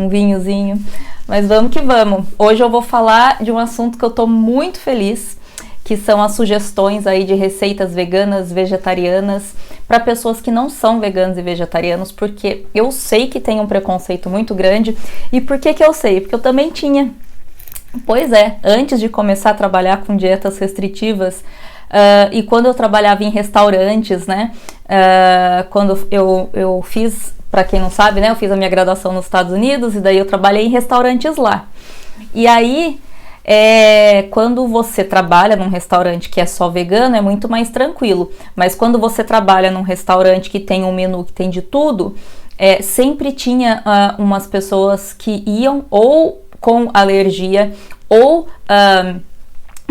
um vinhozinho, mas vamos que vamos. Hoje eu vou falar de um assunto que eu tô muito feliz, que são as sugestões aí de receitas veganas, vegetarianas, para pessoas que não são veganos e vegetarianos, porque eu sei que tem um preconceito muito grande. E por que eu sei? Porque eu também tinha. Pois é, antes de começar a trabalhar com dietas restritivas, e quando eu trabalhava em restaurantes, né, quando eu fiz, para quem não sabe, né, eu fiz a minha graduação nos Estados Unidos e daí eu trabalhei em restaurantes lá. E aí, quando você trabalha num restaurante que é só vegano, é muito mais tranquilo. Mas quando você trabalha num restaurante que tem um menu que tem de tudo, sempre tinha umas pessoas que iam ou com alergia ou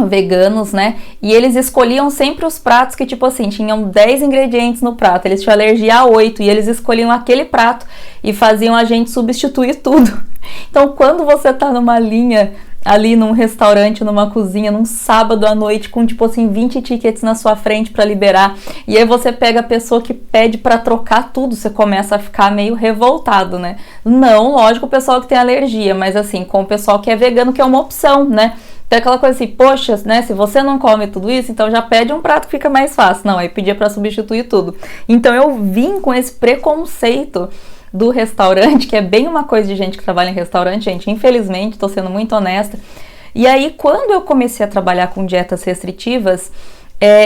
veganos, né? E eles escolhiam sempre os pratos que, tipo assim, tinham 10 ingredientes no prato, eles tinham alergia a 8 e eles escolhiam aquele prato e faziam a gente substituir tudo. Então, quando você tá numa linha ali num restaurante, numa cozinha, num sábado à noite, com tipo assim 20 tickets na sua frente para liberar, e aí você pega a pessoa que pede para trocar tudo, você começa a ficar meio revoltado, né? Não, lógico, o pessoal que tem alergia, mas assim, com o pessoal que é vegano, que é uma opção, né? Tem aquela coisa assim, poxa, né, se você não come tudo isso, então já pede um prato que fica mais fácil. Não, aí pedia para substituir tudo. Então eu vim com esse preconceito do restaurante, que é bem uma coisa de gente que trabalha em restaurante, gente, infelizmente, tô sendo muito honesta. E aí, quando eu comecei a trabalhar com dietas restritivas,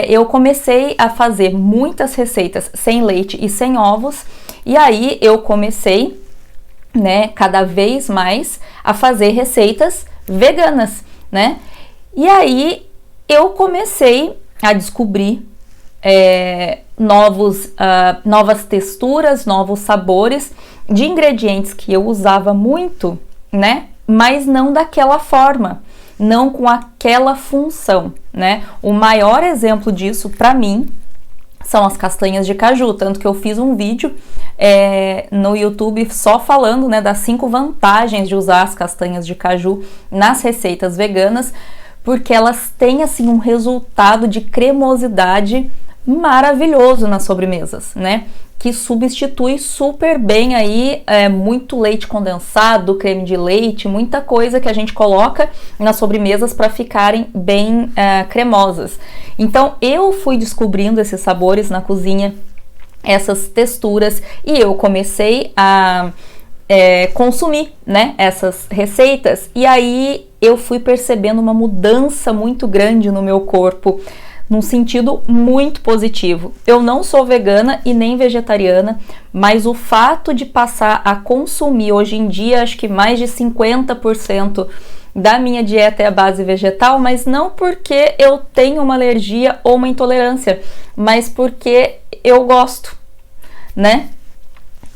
eu comecei a fazer muitas receitas sem leite e sem ovos, e aí eu comecei, né, cada vez mais a fazer receitas veganas, né? E aí eu comecei a descobrir novas texturas, novos sabores de ingredientes que eu usava muito, né? Mas não daquela forma, não com aquela função, né? O maior exemplo disso para mim são as castanhas de caju, tanto que eu fiz um vídeo no YouTube só falando, né, das 5 vantagens de usar as castanhas de caju nas receitas veganas, porque elas têm assim um resultado de cremosidade maravilhoso nas sobremesas, né? Que substitui super bem aí muito leite condensado, creme de leite, muita coisa que a gente coloca nas sobremesas para ficarem bem cremosas. Então eu fui descobrindo esses sabores na cozinha, essas texturas, e eu comecei a consumir, né, essas receitas, e aí eu fui percebendo uma mudança muito grande no meu corpo, num sentido muito positivo. Eu não sou vegana e nem vegetariana, mas o fato de passar a consumir hoje em dia, acho que mais de 50% da minha dieta é a base vegetal, mas não porque eu tenho uma alergia ou uma intolerância, mas porque eu gosto, né?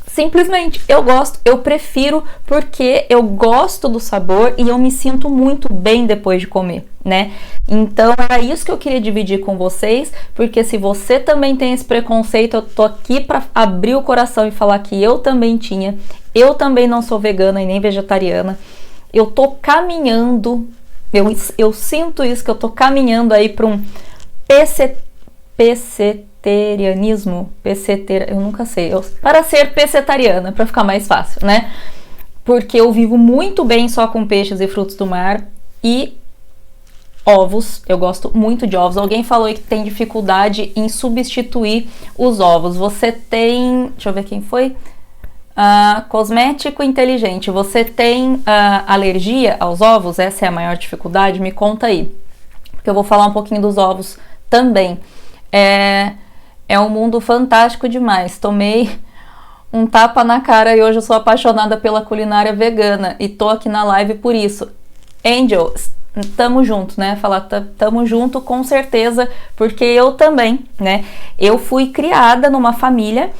Simplesmente, eu gosto, eu prefiro porque eu gosto do sabor e eu me sinto muito bem depois de comer, né? Então, era isso que eu queria dividir com vocês, porque se você também tem esse preconceito, eu tô aqui para abrir o coração e falar que eu também tinha, eu também não sou vegana e nem vegetariana, eu tô caminhando, eu sinto isso, que eu tô caminhando aí para um pescetarianismo, eu nunca sei, para ser pescetariana, para ficar mais fácil, né? Porque eu vivo muito bem só com peixes e frutos do mar e ovos, eu gosto muito de ovos. Alguém falou aí que tem dificuldade em substituir os ovos. Você tem, deixa eu ver quem foi, cosmético inteligente, você tem alergia aos ovos? Essa é a maior dificuldade? Me conta aí, porque eu vou falar um pouquinho dos ovos também. É um mundo fantástico demais. Tomei um tapa na cara e hoje eu sou apaixonada pela culinária vegana e tô aqui na live por isso. Angel, tamo junto, né? Falar tamo junto com certeza, porque eu também, né? Eu fui criada numa família,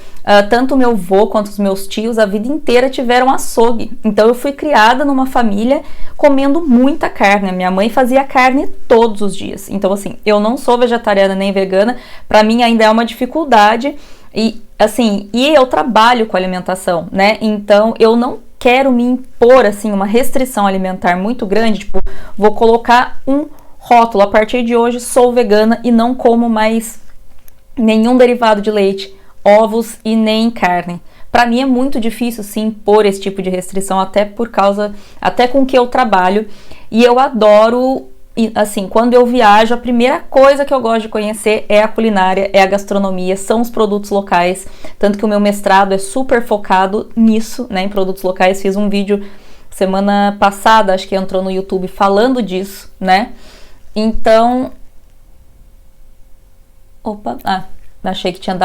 tanto meu avô quanto os meus tios a vida inteira tiveram açougue. Então eu fui criada numa família comendo muita carne. Minha mãe fazia carne todos os dias. Então assim, eu não sou vegetariana nem vegana, para mim ainda é uma dificuldade e assim, eu trabalho com alimentação, né? Então eu não quero me impor assim uma restrição alimentar muito grande, tipo, vou colocar um rótulo, a partir de hoje sou vegana e não como mais nenhum derivado de leite, ovos e nem carne, Para mim é muito difícil sim impor esse tipo de restrição, até com que eu trabalho, e eu adoro, assim, quando eu viajo, a primeira coisa que eu gosto de conhecer é a culinária, é a gastronomia, são os produtos locais, tanto que o meu mestrado é super focado nisso, né, em produtos locais. Fiz um vídeo semana passada, acho que entrou no YouTube, falando disso, né, então... achei que tinha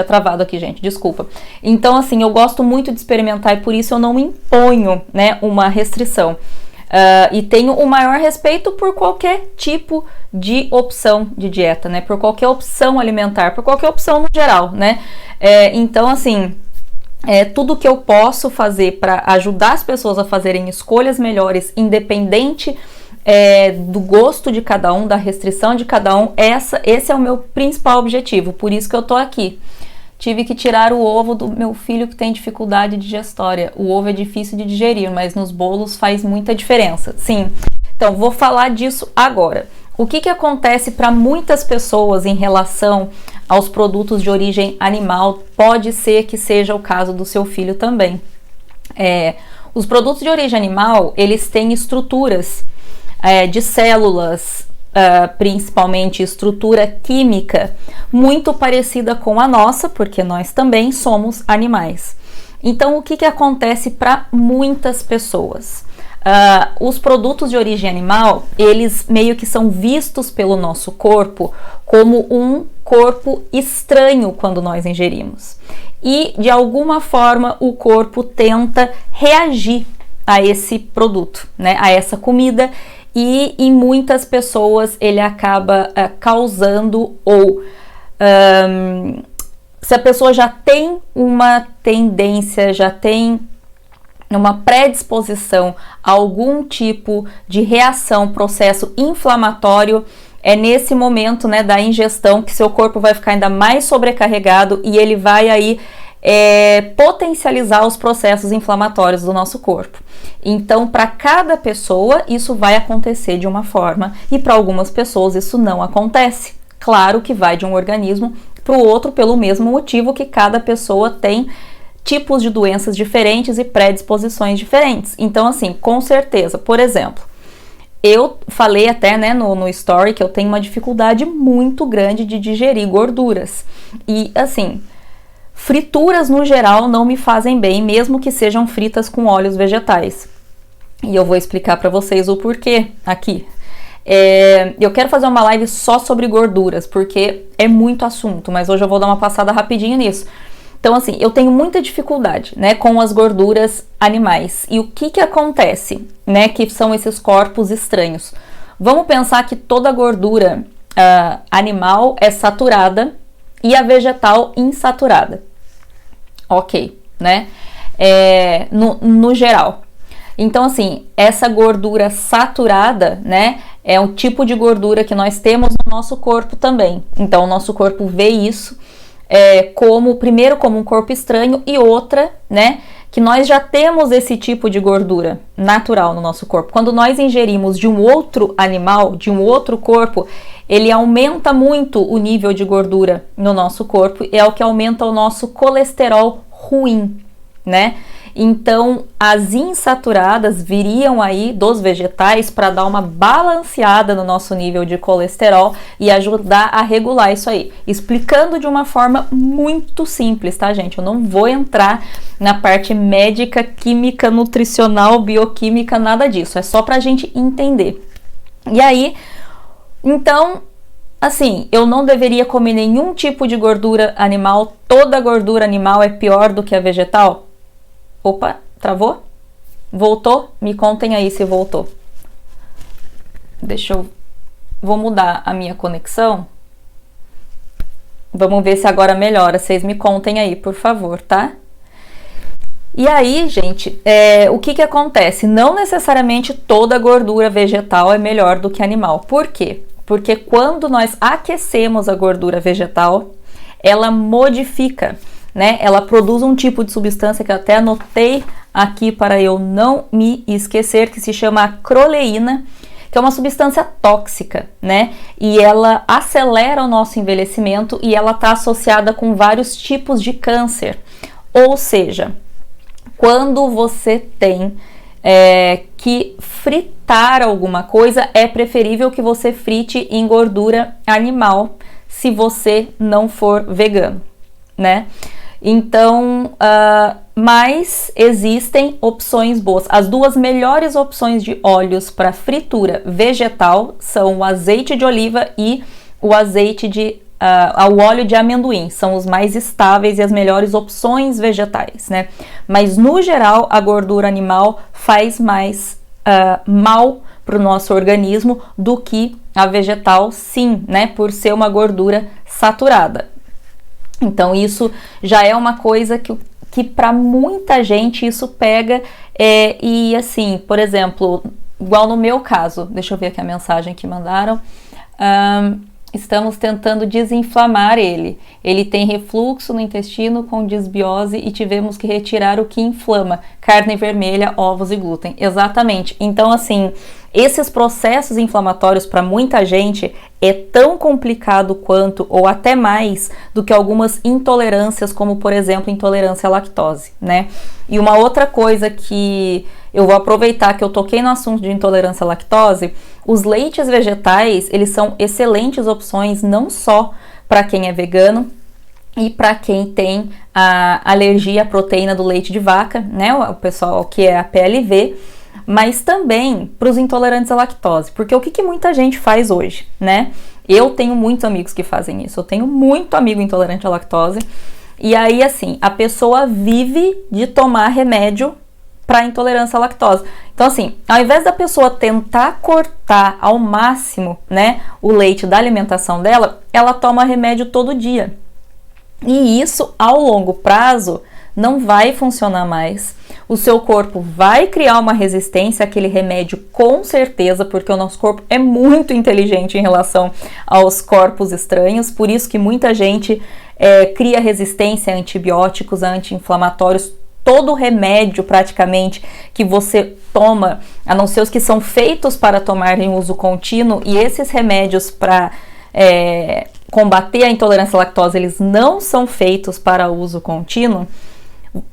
travado aqui, gente, desculpa. Então, assim, eu gosto muito de experimentar e por isso eu não me imponho, né, uma restrição. E tenho o maior respeito por qualquer tipo de opção de dieta, né, por qualquer opção alimentar, por qualquer opção no geral, né. Então, assim, tudo que eu posso fazer para ajudar as pessoas a fazerem escolhas melhores, independente do gosto de cada um, da restrição de cada um, esse é o meu principal objetivo, por isso que eu tô aqui. Tive que tirar o ovo do meu filho que tem dificuldade digestória. O ovo é difícil de digerir, mas nos bolos faz muita diferença. Sim, então vou falar disso agora. O que acontece para muitas pessoas em relação aos produtos de origem animal? Pode ser que seja o caso do seu filho também. Os produtos de origem animal, eles têm estruturas de células, principalmente estrutura química, muito parecida com a nossa, porque nós também somos animais. Então, o que acontece para muitas pessoas? Os produtos de origem animal, eles meio que são vistos pelo nosso corpo como um corpo estranho quando nós ingerimos. E, de alguma forma, o corpo tenta reagir a esse produto, né, a essa comida, e em muitas pessoas ele acaba causando, ou se a pessoa já tem uma tendência, já tem uma predisposição a algum tipo de reação, processo inflamatório, é nesse momento, né, da ingestão que seu corpo vai ficar ainda mais sobrecarregado e ele vai aí potencializar os processos inflamatórios do nosso corpo. Então, para cada pessoa, isso vai acontecer de uma forma, e para algumas pessoas isso não acontece. Claro que vai de um organismo para o outro pelo mesmo motivo que cada pessoa tem tipos de doenças diferentes e predisposições diferentes. Então, assim, com certeza, por exemplo, eu falei até, né, no story que eu tenho uma dificuldade muito grande de digerir gorduras. E, assim, frituras no geral não me fazem bem, mesmo que sejam fritas com óleos vegetais. E eu vou explicar para vocês o porquê aqui. Eu quero fazer uma live só sobre gorduras, porque é muito assunto, mas hoje eu vou dar uma passada rapidinho nisso. Então, assim, eu tenho muita dificuldade, né, com as gorduras animais. E o que acontece, né, que são esses corpos estranhos? Vamos pensar que toda gordura animal é saturada e a vegetal insaturada. Ok, né? No geral. Então, assim, essa gordura saturada, né, é um tipo de gordura que nós temos no nosso corpo também. Então, o nosso corpo vê isso primeiro como um corpo estranho, e outra, né, que nós já temos esse tipo de gordura natural no nosso corpo. Quando nós ingerimos de um outro animal, de um outro corpo, ele aumenta muito o nível de gordura no nosso corpo, e é o que aumenta o nosso colesterol ruim, né? Então, as insaturadas viriam aí dos vegetais para dar uma balanceada no nosso nível de colesterol e ajudar a regular isso aí. Explicando de uma forma muito simples, tá, gente? Eu não vou entrar na parte médica, química, nutricional, bioquímica, nada disso. É só pra gente entender. E aí, então, assim, eu não deveria comer nenhum tipo de gordura animal. Toda gordura animal é pior do que a vegetal? Opa, travou? Voltou? Me contem aí se voltou. Vou mudar a minha conexão. Vamos ver se agora melhora. Vocês me contem aí, por favor, tá? E aí, gente, o que acontece? Não necessariamente toda gordura vegetal é melhor do que animal. Por quê? Porque quando nós aquecemos a gordura vegetal, ela modifica, né? Ela produz um tipo de substância que eu até anotei aqui para eu não me esquecer, que se chama acroleína, que é uma substância tóxica, né? E ela acelera o nosso envelhecimento e ela está associada com vários tipos de câncer. Ou seja, quando você tem que fritar alguma coisa, é preferível que você frite em gordura animal, se você não for vegano, né? Então, mas existem opções boas. As duas melhores opções de óleos para fritura vegetal são o azeite de oliva e o azeite o óleo de amendoim. São os mais estáveis e as melhores opções vegetais, né? Mas no geral, a gordura animal faz mais mal para o nosso organismo do que a vegetal, sim, né? Por ser uma gordura saturada. Então isso já é uma coisa que para muita gente isso pega, e assim, por exemplo, igual no meu caso, deixa eu ver aqui a mensagem que mandaram. Estamos tentando desinflamar ele. Ele tem refluxo no intestino com desbiose e tivemos que retirar o que inflama: carne vermelha, ovos e glúten. Exatamente. Então, assim, esses processos inflamatórios para muita gente é tão complicado quanto, ou até mais, do que algumas intolerâncias, como, por exemplo, intolerância à lactose, né? E uma outra coisa que eu vou aproveitar que eu toquei no assunto de intolerância à lactose, os leites vegetais, eles são excelentes opções não só para quem é vegano e para quem tem a alergia à proteína do leite de vaca, né, o pessoal que é a PLV, mas também para os intolerantes à lactose, porque o que muita gente faz hoje, né? Eu tenho muitos amigos que fazem isso, eu tenho muito amigo intolerante à lactose, e aí assim, a pessoa vive de tomar remédio para intolerância à lactose. Então assim, ao invés da pessoa tentar cortar ao máximo, né, o leite da alimentação dela, ela toma remédio todo dia. E isso, ao longo prazo, não vai funcionar mais. O seu corpo vai criar uma resistência àquele remédio, com certeza, porque o nosso corpo é muito inteligente em relação aos corpos estranhos, por isso que muita gente cria resistência a antibióticos, a anti-inflamatórios. Todo remédio, praticamente, que você toma, a não ser os que são feitos para tomar em uso contínuo, e esses remédios para combater a intolerância à lactose, eles não são feitos para uso contínuo,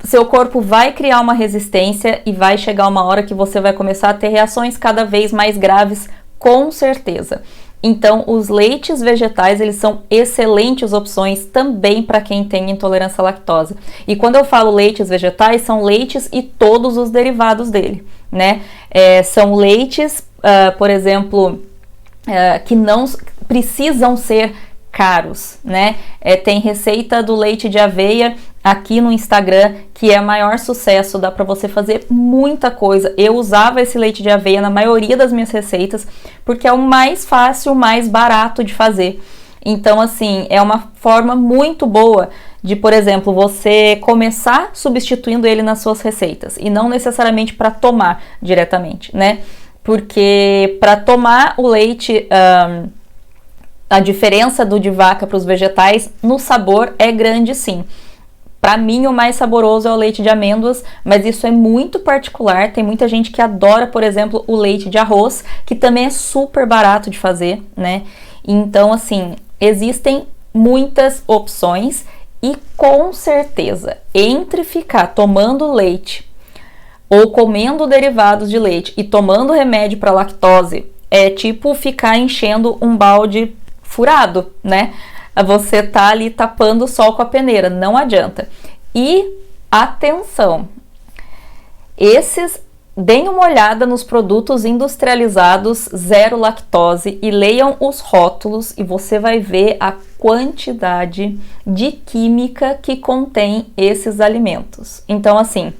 seu corpo vai criar uma resistência e vai chegar uma hora que você vai começar a ter reações cada vez mais graves, com certeza. Então, os leites vegetais, eles são excelentes opções também para quem tem intolerância à lactose. E quando eu falo leites vegetais, são leites e todos os derivados dele, né? São leites, por exemplo, que não precisam ser caros, né? Tem receita do leite de aveia aqui no Instagram, que é maior sucesso, dá para você fazer muita coisa. Eu usava esse leite de aveia na maioria das minhas receitas, porque é o mais fácil, o mais barato de fazer. Então, assim, é uma forma muito boa de, por exemplo, você começar substituindo ele nas suas receitas, e não necessariamente para tomar diretamente, né? Porque para tomar o leite, a diferença do de vaca para os vegetais no sabor é grande, sim. Para mim, o mais saboroso é o leite de amêndoas, mas isso é muito particular. Tem muita gente que adora, por exemplo, o leite de arroz, que também é super barato de fazer, né? Então, assim, existem muitas opções e, com certeza, entre ficar tomando leite ou comendo derivados de leite e tomando remédio para lactose, é tipo ficar enchendo um balde furado, né? Você tá ali tapando o sol com a peneira, não adianta. E atenção, deem uma olhada nos produtos industrializados zero lactose e leiam os rótulos, e você vai ver a quantidade de química que contém esses alimentos. Então, assim,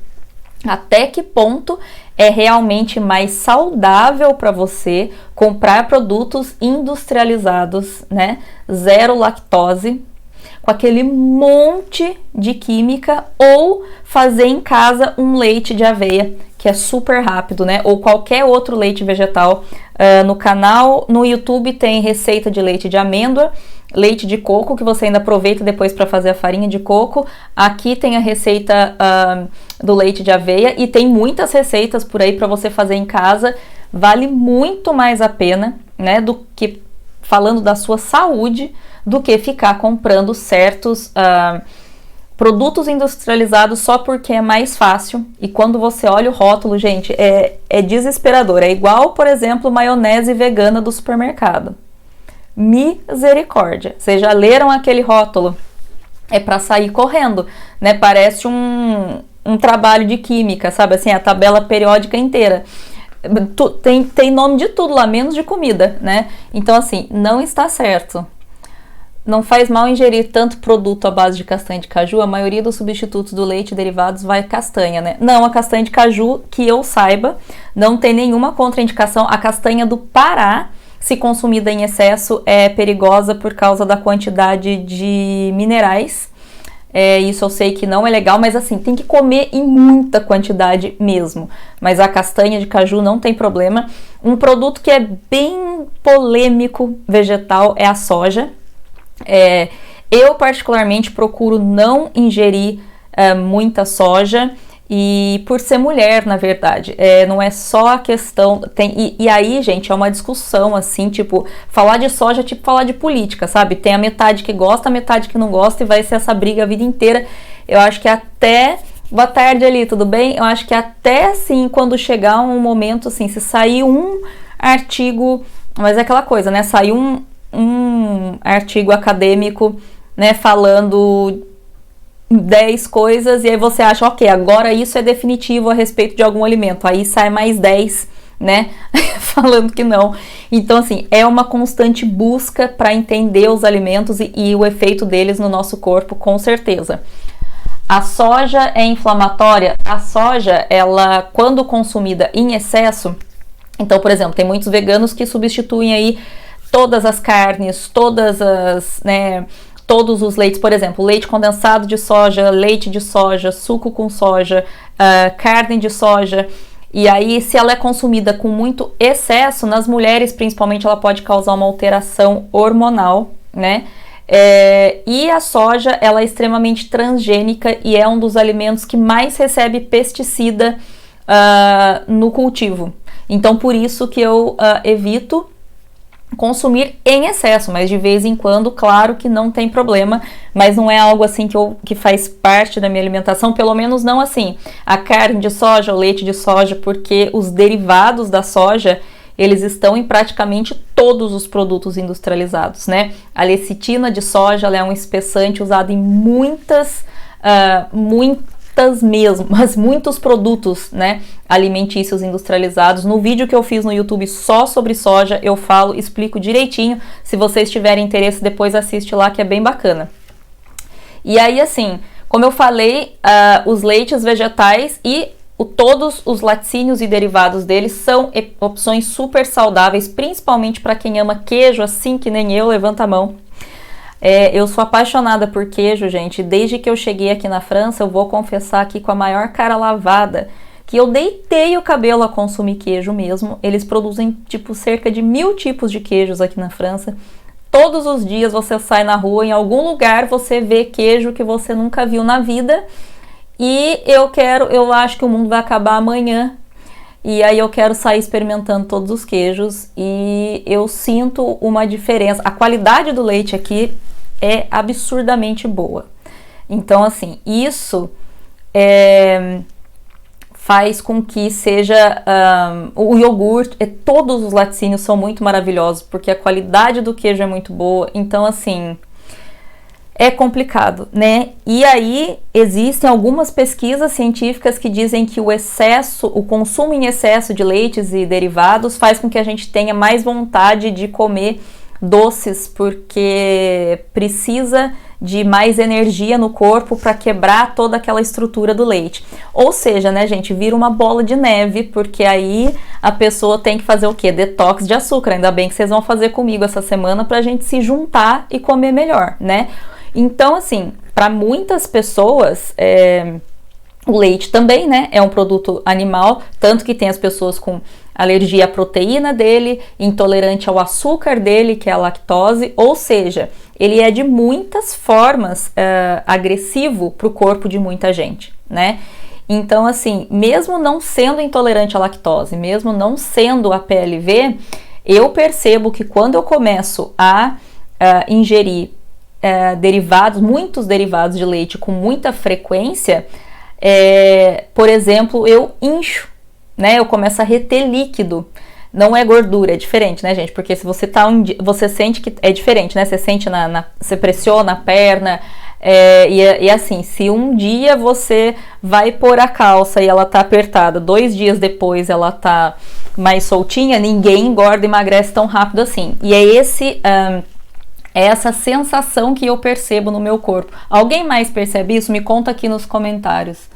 até que ponto é realmente mais saudável para você comprar produtos industrializados, né? Zero lactose, com aquele monte de química, ou fazer em casa um leite de aveia, que é super rápido, né? Ou qualquer outro leite vegetal. No canal, no YouTube, tem receita de leite de amêndoa, leite de coco, que você ainda aproveita depois para fazer a farinha de coco. Aqui tem a receita do leite de aveia, e tem muitas receitas por aí para você fazer em casa. Vale muito mais a pena, né, do que, falando da sua saúde, do que ficar comprando certos produtos industrializados só porque é mais fácil, e quando você olha o rótulo, gente, é desesperador. É igual, por exemplo, maionese vegana do supermercado. Misericórdia. Vocês já leram aquele rótulo? É para sair correndo, né? Parece um trabalho de química, sabe? Assim, a tabela periódica inteira. Tem nome de tudo lá, menos de comida, né? Então, assim, não está certo. Não faz mal ingerir tanto produto à base de castanha de caju. A maioria dos substitutos do leite e derivados vai castanha, né? Não, a castanha de caju, que eu saiba, não tem nenhuma contraindicação. A castanha do Pará, se consumida em excesso, é perigosa por causa da quantidade de minerais. Isso eu sei que não é legal, mas assim, tem que comer em muita quantidade mesmo. Mas a castanha de caju não tem problema. Um produto que é bem polêmico vegetal é a soja. Eu particularmente procuro não ingerir muita soja, e por ser mulher, na verdade, não é só a questão, e aí, gente, é uma discussão assim, tipo, falar de soja é tipo falar de política, sabe? Tem a metade que gosta, a metade que não gosta, e vai ser essa briga a vida inteira. Eu acho que até, boa tarde ali, tudo bem? Eu acho que até assim, quando chegar um momento assim, se sair um artigo, mas é aquela coisa, né? Sair um artigo acadêmico, né, falando 10 coisas, e aí você acha, ok, agora isso é definitivo a respeito de algum alimento, aí sai mais 10, né, falando que não. Então, assim, é uma constante busca para entender os alimentos e o efeito deles no nosso corpo, com certeza. A soja é inflamatória? A soja, ela, quando consumida em excesso, então, por exemplo, tem muitos veganos que substituem aí todas as carnes, todos os leites, por exemplo, leite condensado de soja, leite de soja, suco com soja, carne de soja. E aí, se ela é consumida com muito excesso, nas mulheres principalmente, ela pode causar uma alteração hormonal, né? E a soja, ela é extremamente transgênica e é um dos alimentos que mais recebe pesticida no cultivo. Então, por isso que eu evito consumir em excesso, mas de vez em quando, claro que não tem problema, mas não é algo assim que faz parte da minha alimentação, pelo menos não assim, a carne de soja, o leite de soja, porque os derivados da soja, eles estão em praticamente todos os produtos industrializados, né? A lecitina de soja, ela é um espessante usado em muitos produtos, né, alimentícios industrializados. No vídeo que eu fiz no YouTube só sobre soja, eu falo, explico direitinho. Se vocês tiverem interesse, depois assiste lá, que é bem bacana. E aí, assim, como eu falei, os leites vegetais e todos os laticínios e derivados deles são opções super saudáveis, principalmente para quem ama queijo, assim que nem eu, levanta a mão. Eu sou apaixonada por queijo, gente. Desde que eu cheguei aqui na França, eu vou confessar aqui com a maior cara lavada, que eu deitei o cabelo a consumir queijo mesmo. Eles produzem, tipo, cerca de 1000 tipos de queijos aqui na França. Todos os dias você sai na rua, em algum lugar você vê queijo que você nunca viu na vida. E eu acho que o mundo vai acabar amanhã. E aí eu quero sair experimentando todos os queijos e eu sinto uma diferença. A qualidade do leite aqui é absurdamente boa. Então, assim, isso faz com que seja o iogurte, todos os laticínios são muito maravilhosos, porque a qualidade do queijo é muito boa. Então, assim, é complicado, né? E aí existem algumas pesquisas científicas que dizem que o consumo em excesso de leites e derivados faz com que a gente tenha mais vontade de comer doces, porque precisa de mais energia no corpo para quebrar toda aquela estrutura do leite. Ou seja, né, gente, vira uma bola de neve, porque aí a pessoa tem que fazer o quê? Detox de açúcar. Ainda bem que vocês vão fazer comigo essa semana para a gente se juntar e comer melhor, né? Então, assim, para muitas pessoas, o leite também, né, é um produto animal, tanto que tem as pessoas com alergia à proteína dele, intolerante ao açúcar dele, que é a lactose, ou seja, ele é de muitas formas agressivo para o corpo de muita gente, né? Então, assim, mesmo não sendo intolerante à lactose, mesmo não sendo a PLV, eu percebo que quando eu começo a ingerir derivados, muitos derivados de leite com muita frequência, por exemplo, eu incho, né? Eu começo a reter líquido. Não é gordura, é diferente, né, gente? Porque se você você sente que é diferente, né? Você sente você pressiona a perna, e assim, se um dia você vai pôr a calça e ela tá apertada, 2 dias depois ela tá mais soltinha, ninguém engorda e emagrece tão rápido assim. E é essa sensação que eu percebo no meu corpo. Alguém mais percebe isso? Me conta aqui nos comentários.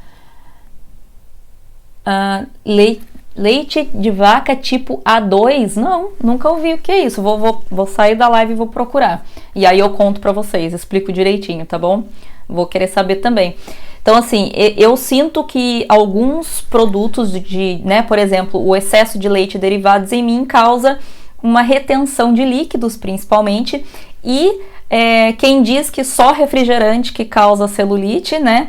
Leite de vaca tipo A2? Não, nunca ouvi o que é isso. Vou sair da live e vou procurar. E aí eu conto pra vocês, explico direitinho, tá bom? Vou querer saber também. Então, assim, eu sinto que alguns produtos né, por exemplo, o excesso de leite e derivados em mim causa uma retenção de líquidos, principalmente, e quem diz que só refrigerante que causa celulite, né?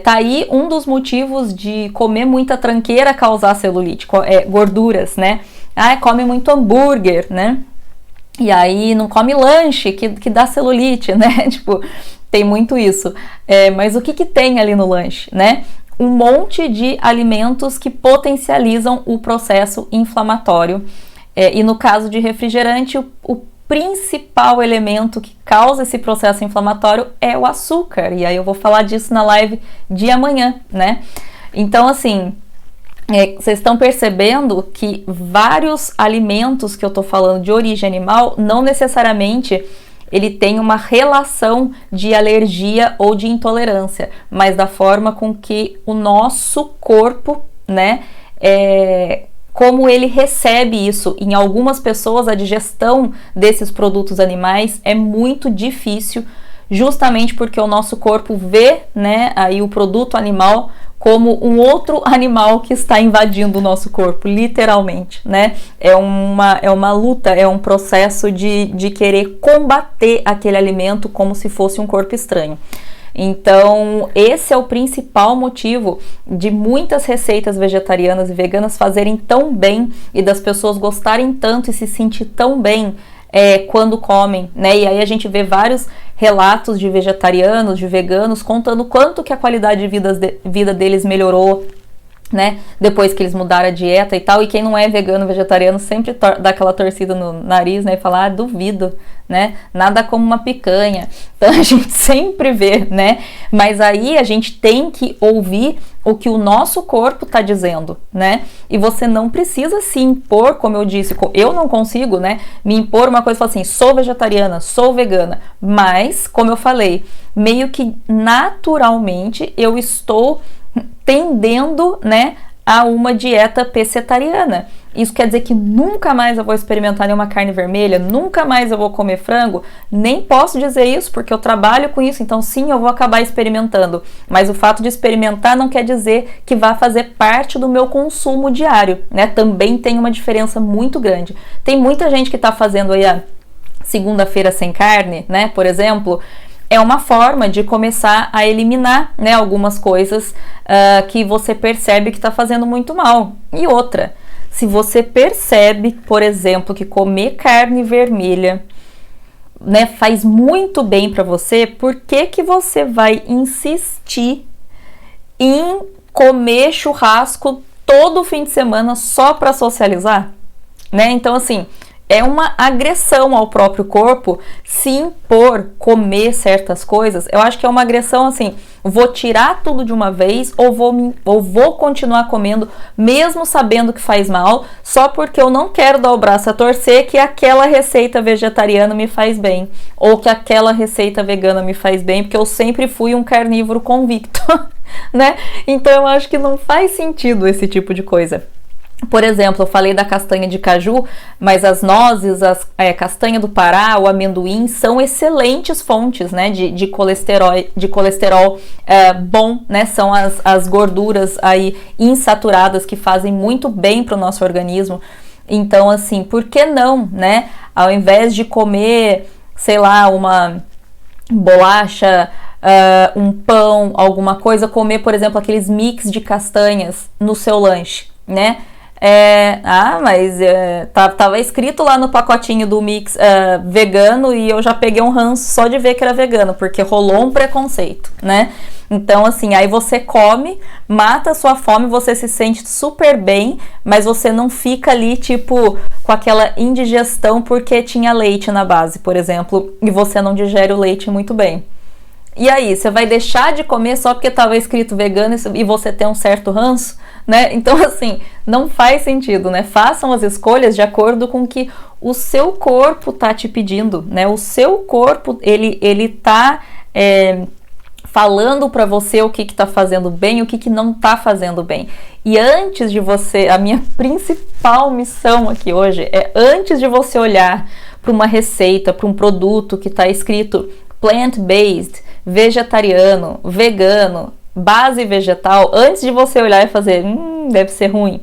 Tá aí um dos motivos de comer muita tranqueira causar celulite, gorduras, né? Come muito hambúrguer, né? E aí não come lanche que dá celulite, né? Tipo, tem muito isso. Mas o que tem ali no lanche, né? Um monte de alimentos que potencializam o processo inflamatório. E no caso de refrigerante, o principal elemento que causa esse processo inflamatório é o açúcar, e aí eu vou falar disso na live de amanhã, né? Então, assim, vocês estão percebendo que vários alimentos que eu tô falando de origem animal, não necessariamente ele tem uma relação de alergia ou de intolerância, mas da forma com que o nosso corpo, né, como ele recebe isso. Em algumas pessoas, a digestão desses produtos animais é muito difícil, justamente porque o nosso corpo vê, né, aí o produto animal como um outro animal que está invadindo o nosso corpo, literalmente, né? É uma luta, é um processo de querer combater aquele alimento como se fosse um corpo estranho. Então, esse é o principal motivo de muitas receitas vegetarianas e veganas fazerem tão bem e das pessoas gostarem tanto e se sentir tão bem quando comem, né? E aí a gente vê vários relatos de vegetarianos, de veganos, contando quanto que a qualidade de vida deles melhorou, né, depois que eles mudaram a dieta e tal. E quem não é vegano, vegetariano, sempre dá aquela torcida no nariz, né, e fala, duvido, né, nada como uma picanha. Então a gente sempre vê, né, mas aí a gente tem que ouvir o que o nosso corpo tá dizendo, né, e você não precisa se impor, como eu disse, eu não consigo, né, me impor uma coisa e falar assim, sou vegetariana, sou vegana, mas, como eu falei, meio que naturalmente eu estou tendendo, né, a uma dieta pescetariana. Isso quer dizer que nunca mais eu vou experimentar nenhuma carne vermelha, nunca mais eu vou comer frango? Nem posso dizer isso, porque eu trabalho com isso, então sim, eu vou acabar experimentando. Mas o fato de experimentar não quer dizer que vá fazer parte do meu consumo diário, né? Também tem uma diferença muito grande. Tem muita gente que tá fazendo aí a segunda-feira sem carne, né, por exemplo. É uma forma de começar a eliminar, né, algumas coisas que você percebe que está fazendo muito mal. E outra, se você percebe, por exemplo, que comer carne vermelha, né, faz muito bem para você, por que você vai insistir em comer churrasco todo fim de semana só para socializar? Né? Então, assim, é uma agressão ao próprio corpo se impor comer certas coisas. Eu acho que é uma agressão assim, vou tirar tudo de uma vez ou vou continuar comendo mesmo sabendo que faz mal, só porque eu não quero dar o braço a torcer que aquela receita vegetariana me faz bem, ou que aquela receita vegana me faz bem, porque eu sempre fui um carnívoro convicto, né? Então eu acho que não faz sentido esse tipo de coisa. Por exemplo, eu falei da castanha de caju, mas as nozes, a castanha do Pará, o amendoim são excelentes fontes, né, de colesterol bom, né, são as gorduras aí insaturadas que fazem muito bem para o nosso organismo. Então, assim, por que não, né, ao invés de comer, sei lá, uma bolacha, um pão, alguma coisa, comer, por exemplo, aqueles mix de castanhas no seu lanche, né? Mas tava escrito lá no pacotinho do mix vegano e eu já peguei um ranço só de ver que era vegano, porque rolou um preconceito, né? Então, assim, aí você come, mata a sua fome, você se sente super bem, mas você não fica ali, tipo, com aquela indigestão porque tinha leite na base, por exemplo, e você não digere o leite muito bem. E aí, você vai deixar de comer só porque estava escrito vegano e você tem um certo ranço, né? Então, assim, não faz sentido, né? Façam as escolhas de acordo com o que o seu corpo tá te pedindo, né? O seu corpo, ele tá falando para você o que tá fazendo bem, o que não tá fazendo bem. E antes de você, a minha principal missão aqui hoje é antes de você olhar para uma receita, para um produto que tá escrito plant-based, vegetariano, vegano, base vegetal, antes de você olhar e fazer, deve ser ruim,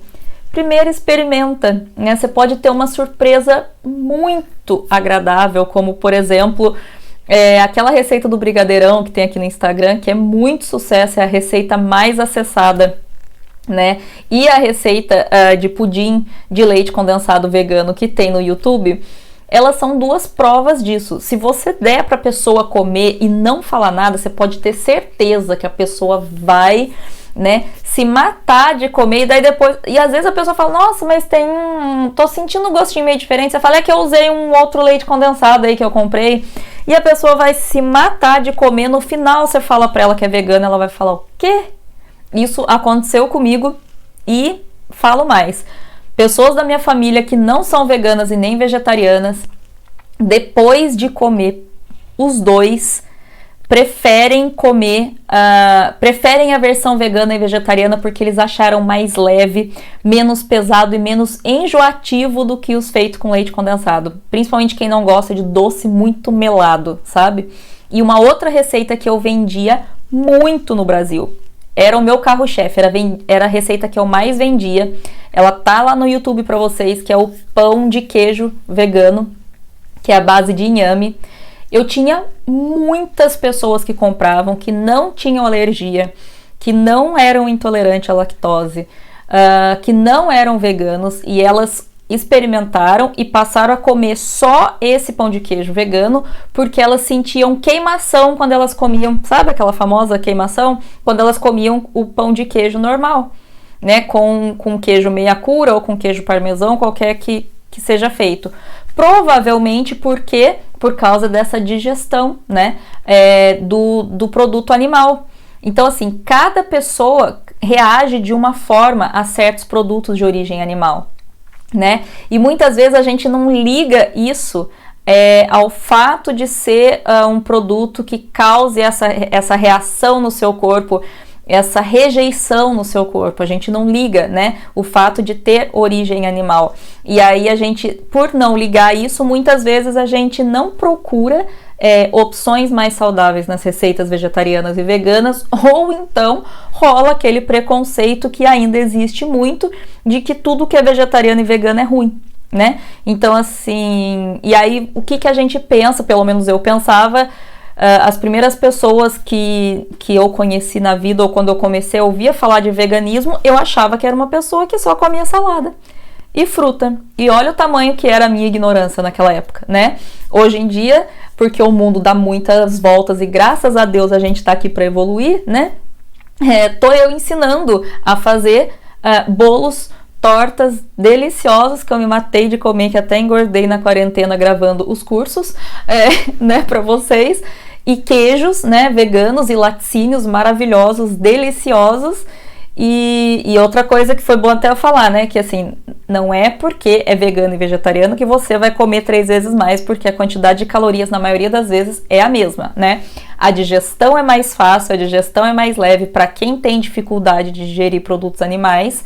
primeiro experimenta, né? Você pode ter uma surpresa muito agradável, como por exemplo, aquela receita do brigadeirão que tem aqui no Instagram, que é muito sucesso, é a receita mais acessada, né? E a receita de pudim de leite condensado vegano que tem no YouTube, elas são duas provas disso. Se você der para a pessoa comer e não falar nada, você pode ter certeza que a pessoa vai, né, se matar de comer. E daí depois, e às vezes a pessoa fala, nossa, mas tô sentindo um gostinho meio diferente. Você fala, é que eu usei um outro leite condensado aí que eu comprei. E a pessoa vai se matar de comer. No final você fala para ela que é vegana, ela vai falar, o quê? Isso aconteceu comigo e falo mais. Pessoas da minha família que não são veganas e nem vegetarianas, depois de comer os dois, preferem a versão vegana e vegetariana porque eles acharam mais leve, menos pesado e menos enjoativo do que os feitos com leite condensado. Principalmente quem não gosta de doce muito melado, sabe? E uma outra receita que eu vendia muito no Brasil, era o meu carro-chefe, era a receita que eu mais vendia. Ela tá lá no YouTube pra vocês, que é o pão de queijo vegano, que é a base de inhame. Eu tinha muitas pessoas que compravam, que não tinham alergia, que não eram intolerantes à lactose, que não eram veganos, e elas experimentaram e passaram a comer só esse pão de queijo vegano porque elas sentiam queimação quando elas comiam, sabe aquela famosa queimação? Quando elas comiam o pão de queijo normal, né? Com queijo meia cura ou com queijo parmesão, qualquer que seja feito. Provavelmente por causa dessa digestão, né? Do produto animal. Então, assim, cada pessoa reage de uma forma a certos produtos de origem animal, né? E muitas vezes a gente não liga isso ao fato de ser um produto que cause essa reação no seu corpo, essa rejeição no seu corpo. A gente não liga, né, o fato de ter origem animal. E aí a gente, por não ligar isso, muitas vezes a gente não procura opções mais saudáveis nas receitas vegetarianas e veganas, ou então rola aquele preconceito que ainda existe muito, de que tudo que é vegetariano e vegano é ruim, né? Então, assim, e aí o que a gente pensa, pelo menos eu pensava, as primeiras pessoas que eu conheci na vida, ou quando eu comecei a ouvir falar de veganismo, eu achava que era uma pessoa que só comia salada e fruta. E olha o tamanho que era a minha ignorância naquela época, né? Hoje em dia, porque o mundo dá muitas voltas e graças a Deus a gente tá aqui para evoluir, né? Tô eu ensinando a fazer bolos, tortas deliciosas que eu me matei de comer, que até engordei na quarentena gravando os cursos, né, para vocês, e queijos, né, veganos e laticínios maravilhosos, deliciosos. E outra coisa que foi bom até eu falar, né, que assim, não é porque é vegano e vegetariano que você vai comer 3 vezes mais, porque a quantidade de calorias na maioria das vezes é a mesma, né? A digestão é mais fácil, a digestão é mais leve para quem tem dificuldade de digerir produtos animais,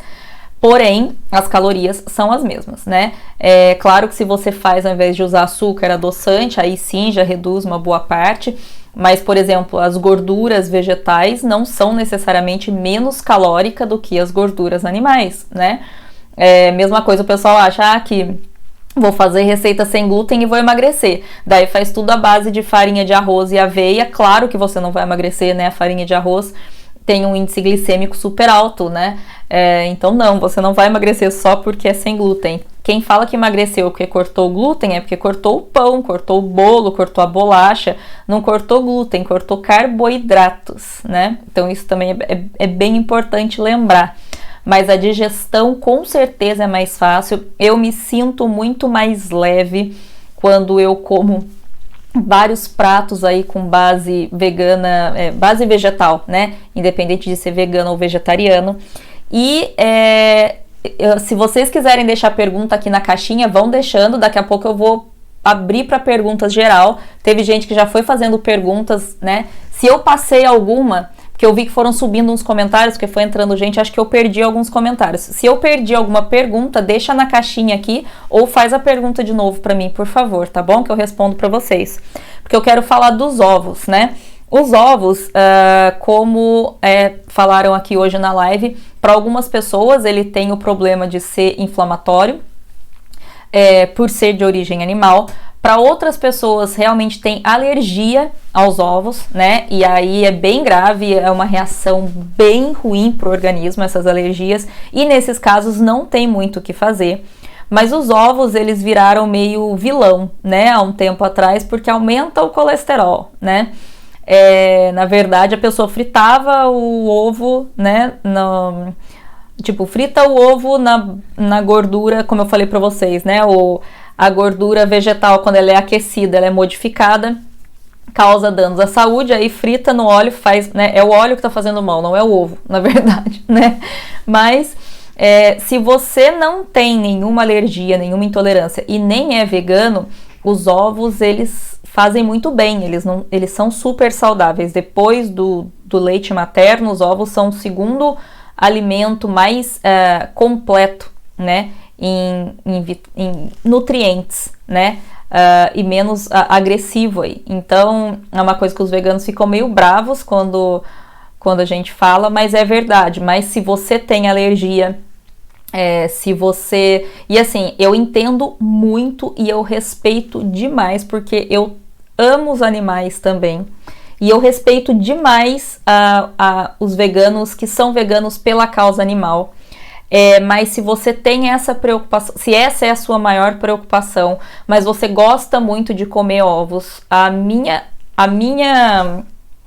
porém, as calorias são as mesmas, né? É claro que se você faz, ao invés de usar açúcar, adoçante, aí sim já reduz uma boa parte. Mas, por exemplo, as gorduras vegetais não são necessariamente menos calóricas do que as gorduras animais, né? Mesma coisa, o pessoal acha que vou fazer receita sem glúten e vou emagrecer. Daí faz tudo à base de farinha de arroz e aveia. Claro que você não vai emagrecer, né? A farinha de arroz tem um índice glicêmico super alto, né? Então não, você não vai emagrecer só porque é sem glúten. Quem fala que emagreceu porque cortou o glúten é porque cortou o pão, cortou o bolo, cortou a bolacha, não cortou glúten, cortou carboidratos, né? Então isso também é bem importante lembrar. Mas a digestão com certeza é mais fácil. Eu me sinto muito mais leve quando eu como vários pratos aí com base vegana, base vegetal, né? Independente de ser vegano ou vegetariano. E se vocês quiserem deixar pergunta aqui na caixinha, vão deixando. Daqui a pouco eu vou abrir para perguntas geral. Teve gente que já foi fazendo perguntas, né? Se eu passei alguma, porque eu vi que foram subindo uns comentários, porque foi entrando gente, acho que eu perdi alguns comentários. Se eu perdi alguma pergunta, deixa na caixinha aqui ou faz a pergunta de novo para mim, por favor, tá bom? Que eu respondo para vocês. Porque eu quero falar dos ovos, né? Os ovos, como falaram aqui hoje na live, para algumas pessoas ele tem o problema de ser inflamatório, por ser de origem animal. Para outras pessoas realmente tem alergia aos ovos, né? E aí é bem grave, é uma reação bem ruim para o organismo, essas alergias. E nesses casos não tem muito o que fazer. Mas os ovos, eles viraram meio vilão, né? Há um tempo atrás, porque aumenta o colesterol, né? Na verdade, a pessoa fritava o ovo, né? Frita o ovo na gordura, como eu falei para vocês, né? A gordura vegetal, quando ela é aquecida, ela é modificada, causa danos à saúde, aí frita no óleo, faz, né? É o óleo que tá fazendo mal, não é o ovo, na verdade, né? Mas se você não tem nenhuma alergia, nenhuma intolerância e nem é vegano, os ovos, eles fazem muito bem, eles são super saudáveis. Depois do leite materno, os ovos são o segundo alimento mais completo, né? Em nutrientes, né? E menos agressivo aí. Então, é uma coisa que os veganos ficam meio bravos quando a gente fala, mas é verdade. Mas se você tem alergia, E assim, eu entendo muito e eu respeito demais, porque eu amo os animais também. E eu respeito demais os veganos que são veganos pela causa animal. Mas se você tem essa preocupação, se essa é a sua maior preocupação, mas você gosta muito de comer ovos, a minha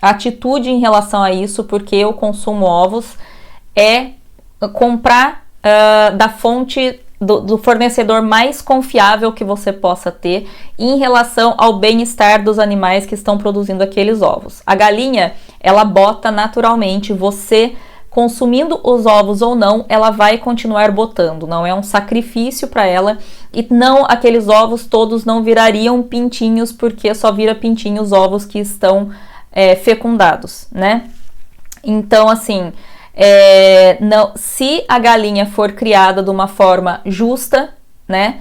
atitude em relação a isso, porque eu consumo ovos, é comprar da fonte do fornecedor mais confiável que você possa ter em relação ao bem-estar dos animais que estão produzindo aqueles ovos. A galinha, ela bota naturalmente, você consumindo os ovos ou não, ela vai continuar botando, não é um sacrifício para ela, e não, aqueles ovos todos não virariam pintinhos, porque só vira pintinho os ovos que estão fecundados, né? Então, assim, não, se a galinha for criada de uma forma justa, né,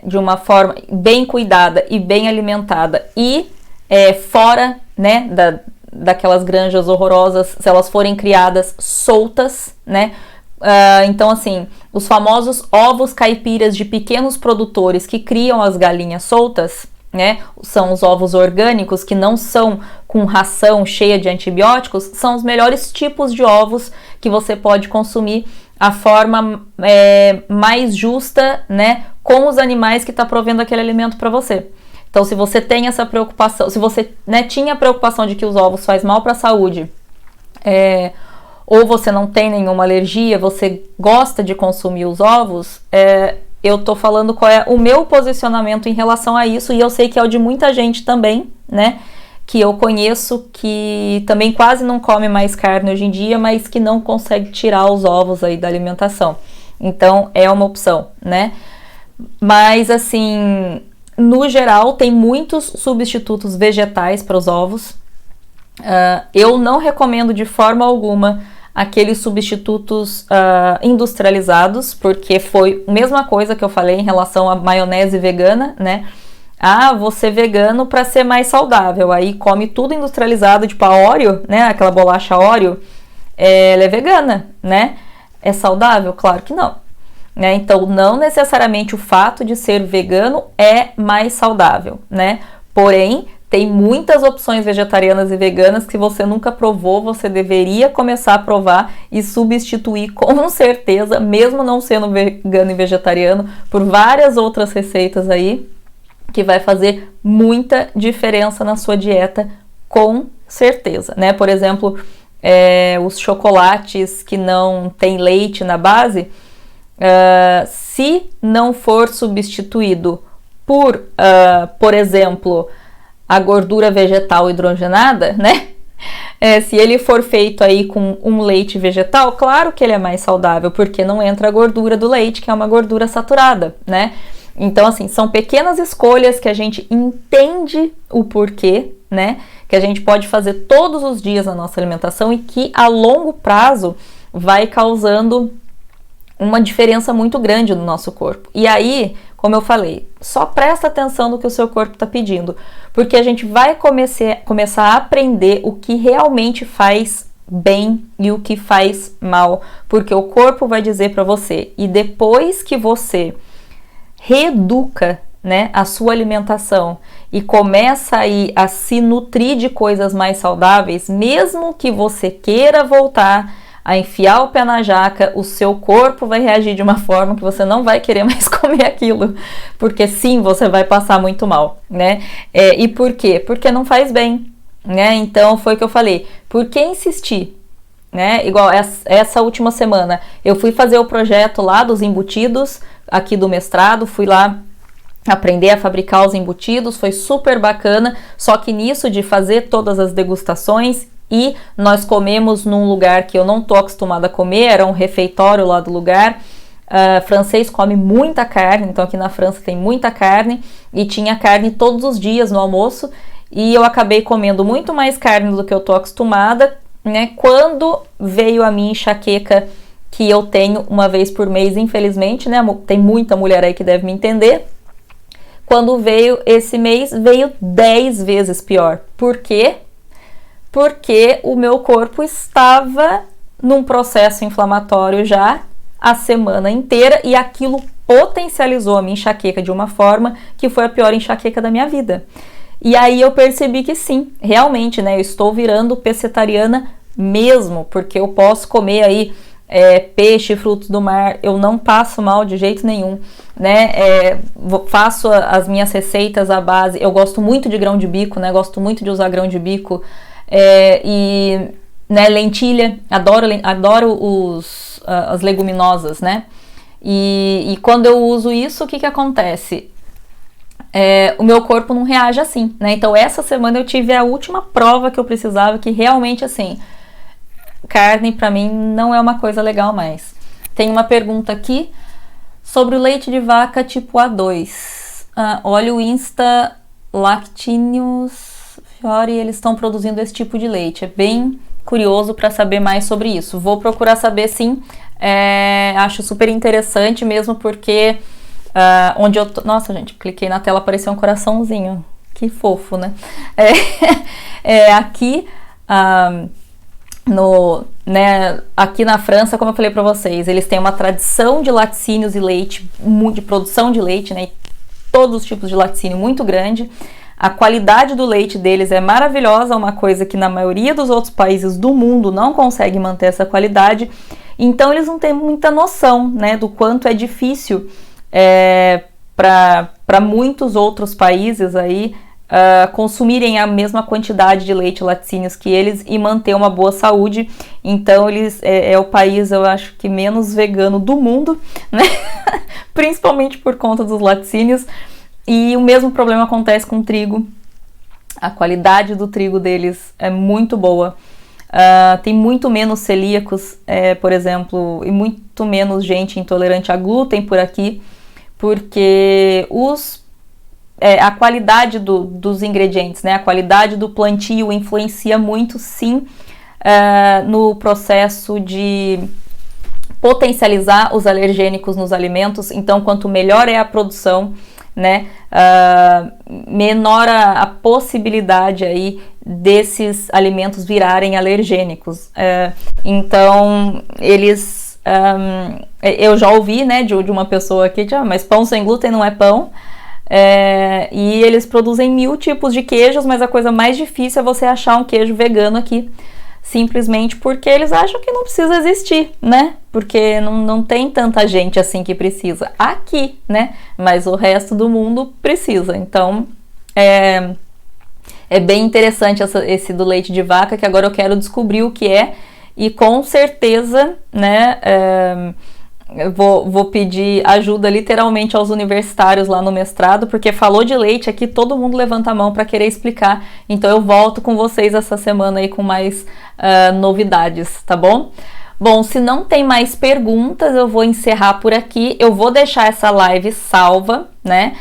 de uma forma bem cuidada e bem alimentada, e fora, né, daquelas granjas horrorosas, se elas forem criadas soltas, né? Então, assim, os famosos ovos caipiras de pequenos produtores que criam as galinhas soltas, né? São os ovos orgânicos, que não são com ração cheia de antibióticos, são os melhores tipos de ovos que você pode consumir, a forma mais justa, né? Com os animais que está provendo aquele alimento para você. Então, se você tem essa preocupação, se você, né, tinha a preocupação de que os ovos faz mal para a saúde, ou você não tem nenhuma alergia, você gosta de consumir os ovos, eu tô falando qual é o meu posicionamento em relação a isso, e eu sei que é o de muita gente também, né, que eu conheço, que também quase não come mais carne hoje em dia, mas que não consegue tirar os ovos aí da alimentação. Então, é uma opção, né? Mas, assim, no geral, tem muitos substitutos vegetais para os ovos. Eu não recomendo de forma alguma aqueles substitutos industrializados, porque foi a mesma coisa que eu falei em relação à maionese vegana, né? Vou ser vegano para ser mais saudável. Aí come tudo industrializado, tipo a Oreo, né? Aquela bolacha Oreo, ela é vegana, né? É saudável? Claro que não. Então, não necessariamente o fato de ser vegano é mais saudável, né? Porém, Tem muitas opções vegetarianas e veganas que você nunca provou, você deveria começar a provar e substituir com certeza, mesmo não sendo vegano e vegetariano, por várias outras receitas aí, que vai fazer muita diferença na sua dieta, com certeza, né? Por exemplo, os chocolates que não tem leite na base, se não for substituído por exemplo, a gordura vegetal hidrogenada, né? Se ele for feito aí com um leite vegetal, claro que ele é mais saudável, porque não entra a gordura do leite, que é uma gordura saturada, né? Então, assim, são pequenas escolhas que a gente entende o porquê, né? Que a gente pode fazer todos os dias na nossa alimentação e que a longo prazo vai causando uma diferença muito grande no nosso corpo. E aí, como eu falei, só presta atenção no que o seu corpo está pedindo, porque a gente vai começar a aprender o que realmente faz bem e o que faz mal, porque o corpo vai dizer para você. E depois que você reeduca, né, a sua alimentação e começa aí a se nutrir de coisas mais saudáveis, mesmo que você queira voltar a enfiar o pé na jaca, o seu corpo vai reagir de uma forma que você não vai querer mais comer aquilo, porque sim, você vai passar muito mal, né? E por quê? Porque não faz bem, né? Então foi o que eu falei, por que insistir? Né? Igual essa última semana, eu fui fazer o projeto lá dos embutidos, aqui do mestrado, fui lá aprender a fabricar os embutidos, foi super bacana, só que nisso de fazer todas as degustações, e nós comemos num lugar que eu não tô acostumada a comer, era um refeitório lá do lugar. Francês come muita carne, então aqui na França tem muita carne, e tinha carne todos os dias no almoço, e eu acabei comendo muito mais carne do que eu tô acostumada, né? Quando veio a minha enxaqueca, que eu tenho uma vez por mês, infelizmente, né? Tem muita mulher aí que deve me entender. Quando veio esse mês, veio 10 vezes pior. Por quê? Porque o meu corpo estava num processo inflamatório já a semana inteira e aquilo potencializou a minha enxaqueca de uma forma que foi a pior enxaqueca da minha vida. E aí eu percebi que sim, realmente, né, eu estou virando pescetariana mesmo, porque eu posso comer aí peixe, frutos do mar, eu não passo mal de jeito nenhum, né? Faço as minhas receitas à base, eu gosto muito de grão de bico, né? Gosto muito de usar grão de bico. E né, lentilha, adoro as leguminosas, né? E quando eu uso isso, o que acontece? O meu corpo não reage assim, né? Então essa semana eu tive a última prova que eu precisava, que realmente assim, carne pra mim não é uma coisa legal mais. Tem uma pergunta aqui sobre o leite de vaca tipo A2. Olha o Insta Lactinhos Fiore, eles estão produzindo esse tipo de leite. É bem curioso para saber mais sobre isso. Vou procurar saber sim. Acho super interessante mesmo porque onde eu tô... Nossa, gente, cliquei na tela, apareceu um coraçãozinho. Que fofo, né? Aqui aqui na França, como eu falei para vocês, eles têm uma tradição de laticínios e leite, de produção de leite, né? Todos os tipos de laticínio muito grande. A qualidade do leite deles é maravilhosa, uma coisa que na maioria dos outros países do mundo não consegue manter essa qualidade. Então eles não têm muita noção, né, do quanto é difícil para muitos outros países aí consumirem a mesma quantidade de leite e laticínios que eles e manter uma boa saúde. Então eles é o país, eu acho que menos vegano do mundo, né? Principalmente por conta dos laticínios. E o mesmo problema acontece com o trigo. A qualidade do trigo deles é muito boa. Tem muito menos celíacos, por exemplo, e muito menos gente intolerante a glúten por aqui, porque a qualidade dos ingredientes, né, a qualidade do plantio influencia muito, sim, no processo de potencializar os alergênicos nos alimentos. Então, quanto melhor é a produção, né, menor a possibilidade aí desses alimentos virarem alergênicos. Então, eles... eu já ouvi, né, de uma pessoa aqui, mas pão sem glúten não é pão. E eles produzem 1000 tipos de queijos, mas a coisa mais difícil é você achar um queijo vegano aqui, simplesmente porque eles acham que não precisa existir, né? Porque não tem tanta gente assim que precisa aqui, né? Mas o resto do mundo precisa. Então, é bem interessante esse do leite de vaca, que agora eu quero descobrir o que é, e com certeza, né, eu vou pedir ajuda literalmente aos universitários lá no mestrado, porque falou de leite aqui, todo mundo levanta a mão para querer explicar. Então eu volto com vocês essa semana aí com mais novidades, tá bom? Bom, se não tem mais perguntas, eu vou encerrar por aqui. Eu vou deixar essa live salva, né,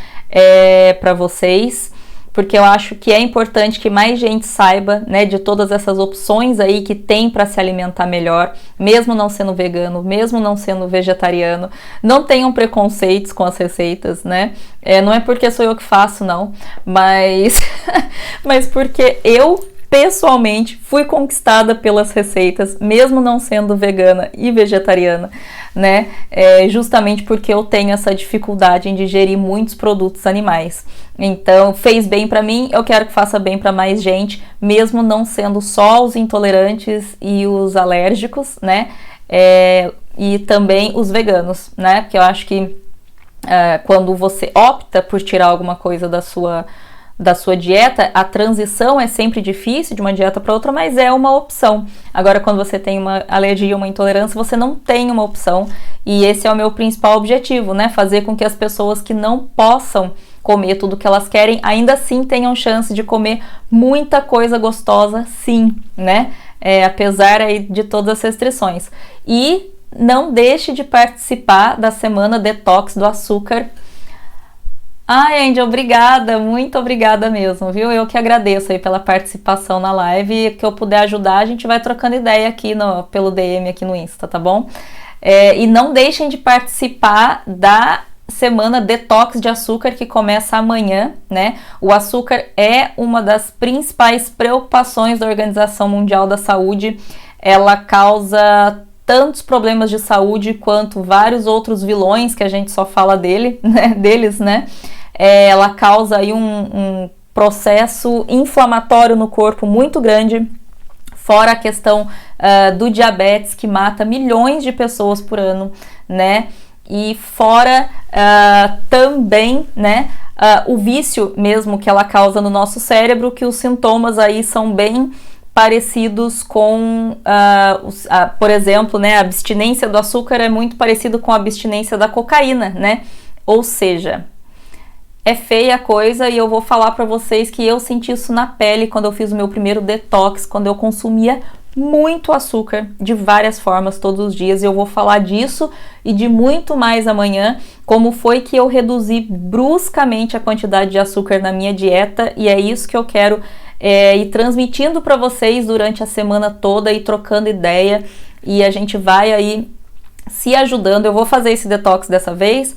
para vocês, porque eu acho que é importante que mais gente saiba, né, de todas essas opções aí que tem para se alimentar melhor, mesmo não sendo vegano, mesmo não sendo vegetariano. Não tenham preconceitos com as receitas, né? Não é porque sou eu que faço, não, mas porque eu pessoalmente fui conquistada pelas receitas, mesmo não sendo vegana e vegetariana, né? Justamente porque eu tenho essa dificuldade em digerir muitos produtos animais. Então, fez bem para mim, eu quero que faça bem para mais gente, mesmo não sendo só os intolerantes e os alérgicos, né? E também os veganos, né? Porque eu acho que quando você opta por tirar alguma coisa da sua dieta, a transição é sempre difícil de uma dieta para outra, mas é uma opção. Agora, quando você tem uma alergia, uma intolerância, você não tem uma opção, e esse é o meu principal objetivo, né? Fazer com que as pessoas que não possam comer tudo que elas querem, ainda assim tenham chance de comer muita coisa gostosa, sim, né? Apesar aí de todas as restrições. E não deixe de participar da semana Detox do Açúcar. Ai, Andy, obrigada, muito obrigada mesmo, viu? Eu que agradeço aí pela participação na live, e que eu puder ajudar, a gente vai trocando ideia aqui pelo DM aqui no Insta, tá bom? E não deixem de participar da semana Detox de Açúcar, que começa amanhã, né? O açúcar é uma das principais preocupações da Organização Mundial da Saúde. Ela causa tantos problemas de saúde quanto vários outros vilões que a gente só fala deles, né? Ela causa aí um processo inflamatório no corpo muito grande, fora a questão do diabetes, que mata milhões de pessoas por ano, né? E fora também, né, o vício mesmo que ela causa no nosso cérebro, que os sintomas aí são bem parecidos com, por exemplo, né, a abstinência do açúcar é muito parecido com a abstinência da cocaína, né? Ou seja, é feia a coisa, e eu vou falar para vocês que eu senti isso na pele quando eu fiz o meu primeiro detox, quando eu consumia muito açúcar de várias formas todos os dias, e eu vou falar disso e de muito mais amanhã, como foi que eu reduzi bruscamente a quantidade de açúcar na minha dieta, e é isso que eu quero ir transmitindo para vocês durante a semana toda e trocando ideia, e a gente vai aí se ajudando. Eu vou fazer esse detox dessa vez.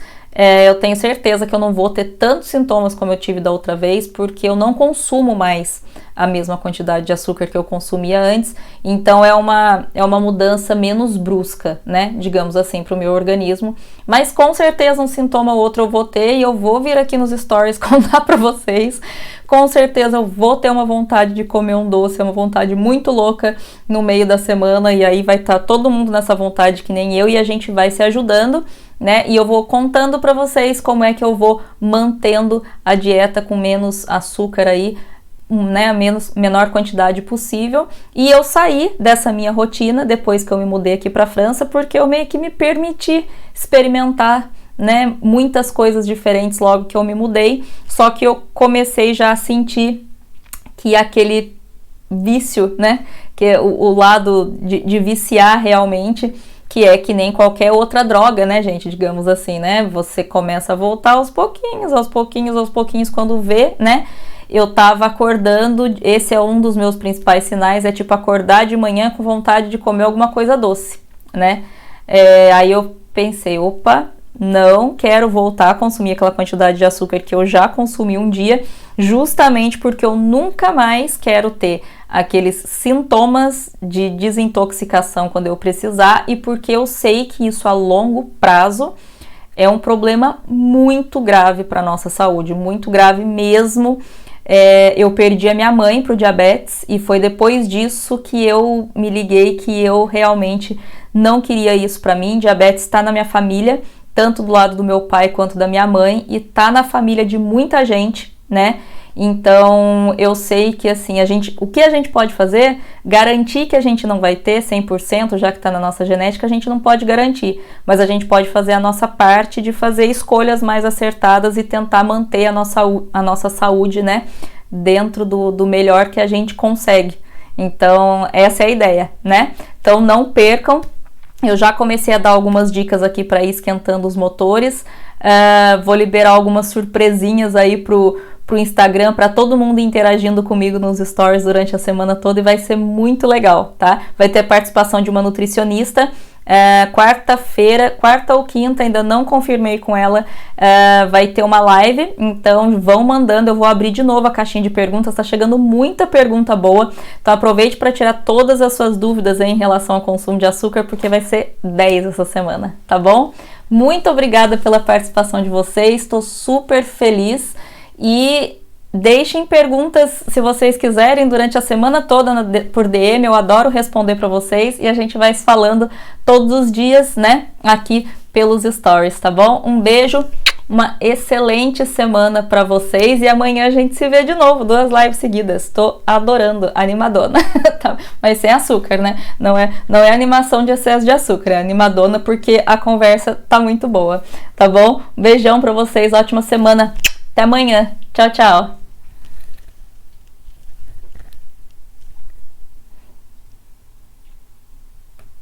Eu tenho certeza que eu não vou ter tantos sintomas como eu tive da outra vez, porque eu não consumo mais a mesma quantidade de açúcar que eu consumia antes, então é uma mudança menos brusca, né, digamos assim, para o meu organismo, mas com certeza um sintoma ou outro eu vou ter, e eu vou vir aqui nos stories contar para vocês. Com certeza eu vou ter uma vontade de comer um doce, uma vontade muito louca no meio da semana, e aí vai estar todo mundo nessa vontade que nem eu, e a gente vai se ajudando, né? E eu vou contando para vocês como é que eu vou mantendo a dieta com menos açúcar aí, né, a menor quantidade possível. E eu saí dessa minha rotina depois que eu me mudei aqui para a França, porque eu meio que me permiti experimentar, né, muitas coisas diferentes logo que eu me mudei, só que eu comecei já a sentir que aquele vício, né, que é o lado de viciar realmente, que é que nem qualquer outra droga, né, gente, digamos assim, né, você começa a voltar aos pouquinhos, quando vê, né. Eu tava acordando, esse é um dos meus principais sinais, é tipo acordar de manhã com vontade de comer alguma coisa doce, né? Aí eu pensei, opa, não quero voltar a consumir aquela quantidade de açúcar que eu já consumi um dia, justamente porque eu nunca mais quero ter aqueles sintomas de desintoxicação quando eu precisar, e porque eu sei que isso a longo prazo é um problema muito grave para nossa saúde, muito grave mesmo. Eu perdi a minha mãe para o diabetes e foi depois disso que eu me liguei que eu realmente não queria isso para mim. Diabetes está na minha família, tanto do lado do meu pai quanto da minha mãe, e tá na família de muita gente, né? Então, eu sei que, assim, o que a gente pode fazer, garantir que a gente não vai ter 100%, já que está na nossa genética, a gente não pode garantir, mas a gente pode fazer a nossa parte de fazer escolhas mais acertadas e tentar manter a nossa saúde, né, dentro do melhor que a gente consegue. Então, essa é a ideia, né? Então, não percam. Eu já comecei a dar algumas dicas aqui para ir esquentando os motores. Vou liberar algumas surpresinhas aí pro Instagram para todo mundo interagindo comigo nos stories durante a semana toda, e vai ser muito legal, tá? Vai ter participação de uma nutricionista. Quarta ou quinta, ainda não confirmei com ela, vai ter uma live, então vão mandando, eu vou abrir de novo a caixinha de perguntas, tá chegando muita pergunta boa, então aproveite para tirar todas as suas dúvidas aí em relação ao consumo de açúcar, porque vai ser 10 essa semana, tá bom? Muito obrigada pela participação de vocês, estou super feliz, e deixem perguntas se vocês quiserem durante a semana toda por DM, eu adoro responder para vocês, e a gente vai se falando todos os dias, né, aqui pelos stories, tá bom? Um beijo, uma excelente semana para vocês, e amanhã a gente se vê de novo, 2 lives seguidas, tô adorando, animadona, tá? Mas sem açúcar, né? Não é animação de excesso de açúcar, é animadona porque a conversa tá muito boa, tá bom? Um beijão para vocês, ótima semana, até amanhã, tchau, tchau!